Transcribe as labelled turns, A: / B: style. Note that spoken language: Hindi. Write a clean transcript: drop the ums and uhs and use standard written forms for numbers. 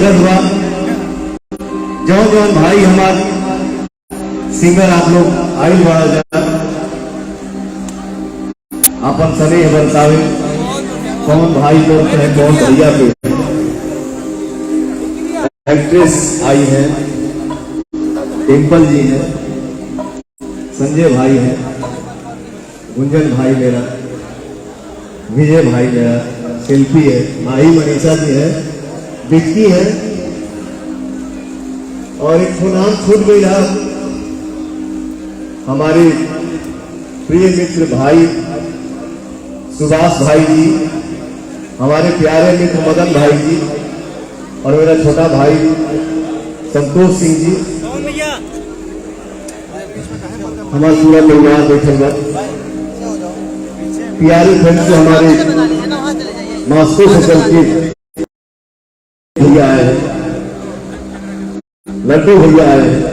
A: स्वागत हुआ। जौन जौन भाई हमारे सिंगर आप लोग आयु बढ़ा जा अपन सने बरसावे, कौन भाई लोग है कौन भैया के। एक्ट्रेस आई है, टेम्पल जी है, संजय भाई है, गुंजन भाई मेरा, विजय भाई मेरा, शिल्पी है, माही मनीषा जी है, विक्की है, और एक नाम छूट गई है हमारे प्रिय मित्र भाई सुभाष भाई जी, हमारे प्यारे मित्र मदन भाई जी, और मेरा छोटा भाई संतोष सिंह जी, हमारा पूरा परिवार बैठे हुआ। प्यारे फ्रेंड्स से हमारे मास्को से चल के भैया आए हैं, लड्डू भैया आए हैं,